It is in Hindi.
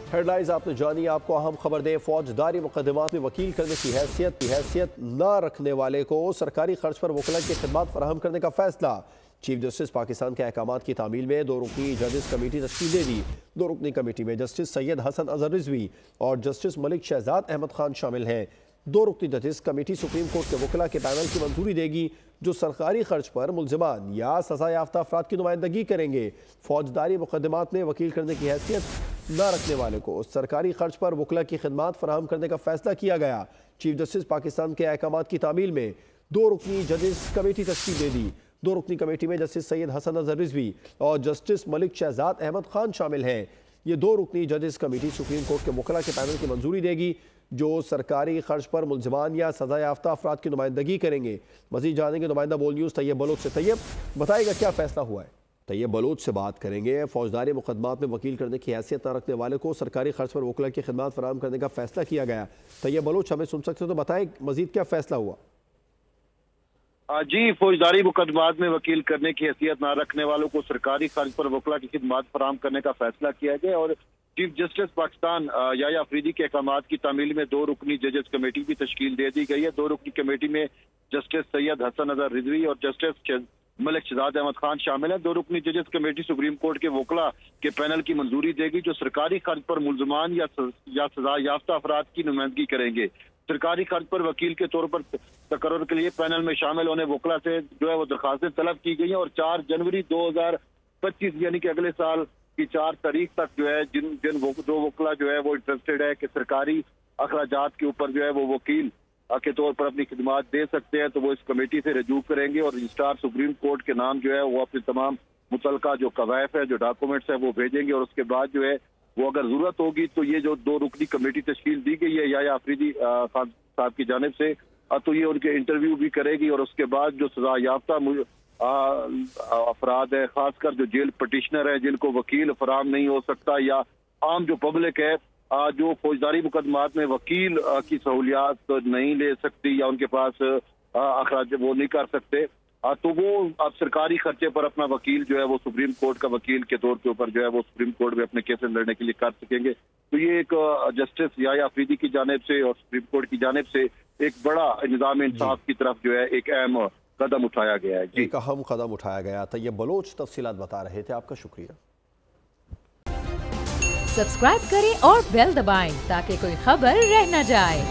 हेडलाइंस आपने जानी। आपको अहम खबर दें, फौजदारी मुकदमात में वकील करने की हैसियत न रखने वाले को सरकारी खर्च पर वकला की खिदमत फराहम करने का फैसला। चीफ जस्टिस पाकिस्तान के अहकामात की तामील में 2 रुकनी जजेस कमेटी तश्कील दे दी। 2 रुकनी कमेटी में जस्टिस सैयद हसन अजहर रिजवी और जस्टिस मलिक शहजाद अहमद खान शामिल हैं। 2 रुकनी जजेस कमेटी सुप्रीम कोर्ट के वकला के पैनल की मंजूरी देगी जो सरकारी खर्च पर मुल्जिमान या सजा याफ्ता अफराद की नुमाइंदगी करेंगे। फौजदारी मुकदमात में वकील करने की हैसियत न रखने वाले को सरकारी खर्च पर वकला की खिदमत फराहम करने का फैसला किया गया। चीफ जस्टिस पाकिस्तान के अहकामात की तामील में 2 रुकनी जजेस कमेटी तश्कील दे दी। 2 रुकनी कमेटी में जस्टिस सैयद हसन अजहर रिजवी और जस्टिस मलिक शहजाद अहमद खान शामिल हैं। ये 2 रुकनी जजेस कमेटी सुप्रीम कोर्ट के वकला के पैनल की मंजूरी देगी जो सरकारी खर्च पर मुल्जिमान या सजा याफ्ता अफराद की नुमाइंदगी करेंगे। मजीद जानेंगे नुमाइंदा बोल न्यूज़ तैयब बलोच से। तैयब, बताएगा क्या फैसला हुआ है? तैयब बलोच से बात करेंगे। फौजदारी मुकदमात में वकील करने की हैसियत न रखने वाले को सरकारी खर्च पर वकला की खिदमत फराहम करने का फैसला किया गया। तैयब बलोच हमें सुन सकते हो तो बताएं मजीद क्या फैसला हुआ? जी, फौजदारी मुकदमात में वकील करने की हैसियत न रखने वालों को सरकारी खर्च पर वकला की खिदमत फराहम करने का फैसला किया गया और चीफ जस्टिस पाकिस्तान याया अफरीदी के अहकामात की तामील में 2 रुकनी जजेस कमेटी की तश्कील दे दी गई है। 2 रुकनी कमेटी में जस्टिस सैयद हसन अजहर रिजवी और जस्टिस मलिक शहजाद अहमद खान शामिल है। 2 रुकनी जजेस कमेटी सुप्रीम कोर्ट के वकला के पैनल की मंजूरी देगी जो सरकारी खर्च पर मुल्जिमान या सजा याफ्ता अफराद की नुमाइंदगी करेंगे। सरकारी खर्च पर वकील के तौर पर तकर्रुर के लिए पैनल में शामिल होने वकला से जो है वो दरखास्तें तलब की गई हैं और 4 जनवरी 2025 यानी कि अगले साल की 4 तारीख तक जो है जिन वकला जो है वो इंटरेस्टेड है कि सरकारी अखराजात के ऊपर जो है वो वकील के तौर पर अपनी खिदमत दे सकते हैं तो वो इस कमेटी से रजू करेंगे और रजिस्ट्रार सुप्रीम कोर्ट के नाम जो है वो अपने तमाम मुतलका जो कवायफ है, जो डॉक्यूमेंट्स है वो भेजेंगे और उसके बाद जो है वो अगर जरूरत होगी तो ये जो 2 रुकनी कमेटी तश्कील दी गई है याया अफरीदी खान साहब की जानिब से तो ये उनके इंटरव्यू भी करेगी और उसके बाद जो सजा याफ्ता अफराद है, खासकर जो जेल पटिशनर है जिनको वकील फराहम नहीं हो सकता या आम जो पब्लिक है जो फौजदारी मुकदमात में वकील की सहूलियात नहीं ले सकती या उनके पास अखराज वो नहीं कर सकते तो वो अब सरकारी खर्चे पर अपना वकील जो है वो सुप्रीम कोर्ट का वकील के तौर के ऊपर जो है वो सुप्रीम कोर्ट में अपने केसेस लड़ने के लिए कर सकेंगे। तो ये एक जस्टिस याया अफरीदी की जानिब से और सुप्रीम कोर्ट की जानिब से एक बड़ा निज़ाम इंसाफ की तरफ जो है एक अहम कदम उठाया गया है। एक अहम कदम उठाया गया। तैयब बलोच तफसीलात बता रहे थे, आपका शुक्रिया। सब्सक्राइब करें और बेल दबाएं ताकि कोई खबर रह न जाए।